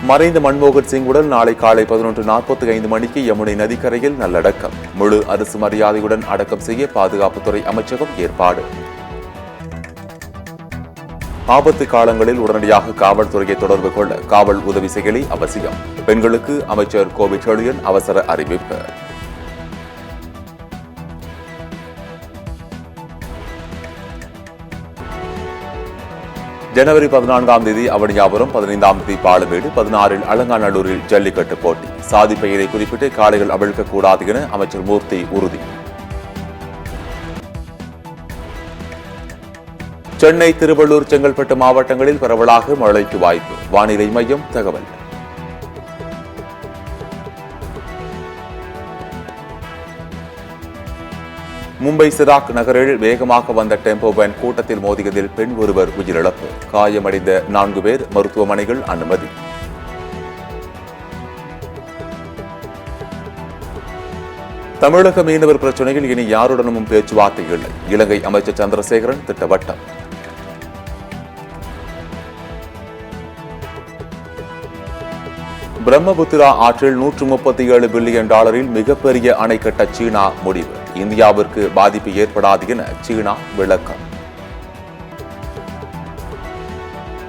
மறைந்த மன்மோகன் சிங் உடல் நாளை காலை 11:45 மணிக்கு யமுனை நதிக்கரையில் நல்லடக்கம். முழு அரசு மரியாதையுடன் அடக்கம் செய்ய பாதுகாப்புத்துறை அமைச்சகம் ஏற்பாடு. ஆபத்து காலங்களில் உடனடியாக காவல்துறையை தொடர்பு கொள்ள காவல் உதவி செயலி அவசியம். பெண்களுக்கு அமைச்சர் கோவி செழியன் அவசர அறிவிப்பு. ஜனவரி 14ஆம் தேதி அவனியாபுரம், 15ஆம் தேதி பாலமேடு, 16இல் அலங்காநல்லூரில் ஜல்லிக்கட்டு போட்டி. சாதி பெயரை குறிப்பிட்டு காளைகள் அவிழ்க்கக்கூடாது என அமைச்சர் மூர்த்தி உறுதி. சென்னை, திருவள்ளூர், செங்கல்பட்டு மாவட்டங்களில் பரவலாக மழைக்கு வாய்ப்பு. வானிலை மையம் தகவல். மும்பை சிராக் நகரில் வேகமாக வந்த டெம்போ வேன் கூட்டத்தில் மோதியதில் பெண் ஒருவர் உயிரிழப்பு. காயமடைந்த 4 பேர் மருத்துவமனைகள் அனுமதி. தமிழக மீனவர் பிரச்சினையில் இனி யாருடனும் பேச்சுவார்த்தை இல்லை. இலங்கை அமைச்சர் சந்திரசேகரன் திட்டவட்டம். பிரம்மபுத்திரா ஆற்றில் $137 பில்லியன் மிகப்பெரிய அணை கட்ட சீனா முடிவு. இந்தியாவிற்கு பாதிப்பு ஏற்படாது என சீனா விளக்கம்.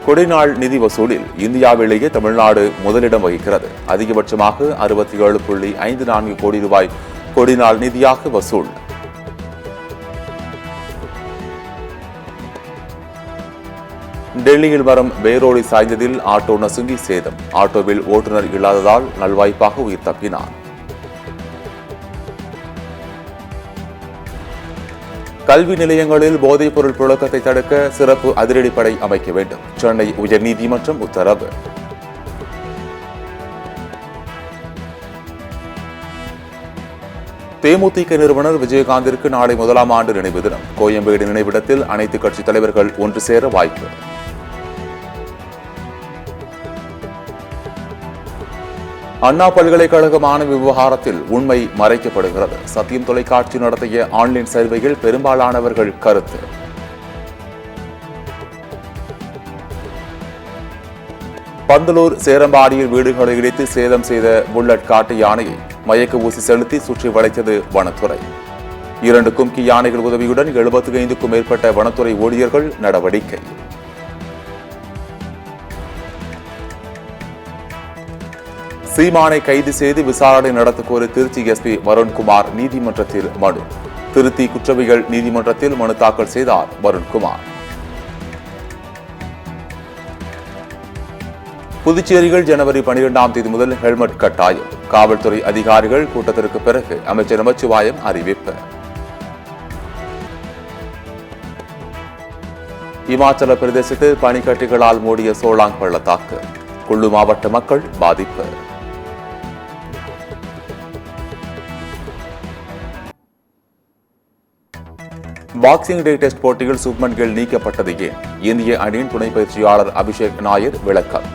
கொடிநாள் நிதி வசூலில் இந்தியாவிலேயே தமிழ்நாடு முதலிடம் வகிக்கிறது. அதிகபட்சமாக 67.54 கோடி ரூபாய் கொடிநாள் நிதியாக வசூல். டெல்லியில் மரம் வேரோடி சாய்ந்ததில் ஆட்டோ நசுங்கி சேதம். ஆட்டோவில் ஓட்டுநர் இல்லாததால் நல்வாய்ப்பாக உயிர் தப்பினார். கல்வி நிலையங்களில் போதைப் பொருள் புழக்கத்தை தடுக்க சிறப்பு அதிரடிப்படை அமைக்க வேண்டும். சென்னை உயர்நீதிமன்றம் உத்தரவு. தேமுதிக நிறுவனர் விஜயகாந்திற்கு நாளை 1ஆம் ஆண்டு நினைவு தினம். கோயம்பேடு நினைவிடத்தில் அனைத்து கட்சித் தலைவர்கள் ஒன்று சேர வாய்ப்பு. அண்ணா பல்கலைக்கழக மாணவி விவகாரத்தில் உண்மை மறைக்கப்படுகிறது. சத்தியம் தொலைக்காட்சி நடத்திய ஆன்லைன் சர்வேயில் பெரும்பாலானவர்கள் கருத்து. பந்தலூர் சேரம்பாடியில் வீடுகளை இடித்து சேதம் செய்த புல்லட் காட்டு யானையை மயக்க ஊசி செலுத்தி சுற்றி வளைத்தது வனத்துறை. 2 கும்கி யானைகள் உதவியுடன் 75க்கும் மேற்பட்ட வனத்துறை ஊழியர்கள் நடவடிக்கை. சீமானை கைது செய்து விசாரணை நடத்த கோரி திருச்சி எஸ்பி வருண்குமார் நீதிமன்றத்தில் மனு. திருத்தி குற்றவியல் நீதிமன்றத்தில் மனு தாக்கல் செய்தார் வருண்குமார். புதுச்சேரியில் ஜனவரி 12ஆம் தேதி முதல் ஹெல்மெட் கட்டாயம். காவல்துறை அதிகாரிகள் கூட்டத்திற்கு பிறகு அமைச்சர் நமச்சிவாயம் அறிவிப்பு. இமாச்சல பிரதேசத்தில் பனிக்கட்டிகளால் மூடிய சோலாங் பள்ளத்தாக்கு. குள்ளு மாவட்ட மக்கள் பாதிப்பு. பாக்ஸிங் டே டெஸ்ட் போட்டியில் சுப்மன் கில் நீக்கப்பட்டது ஏன்? இந்திய அணியின் துணை பயிற்சியாளர் அபிஷேக் நாயர் விளக்கம்.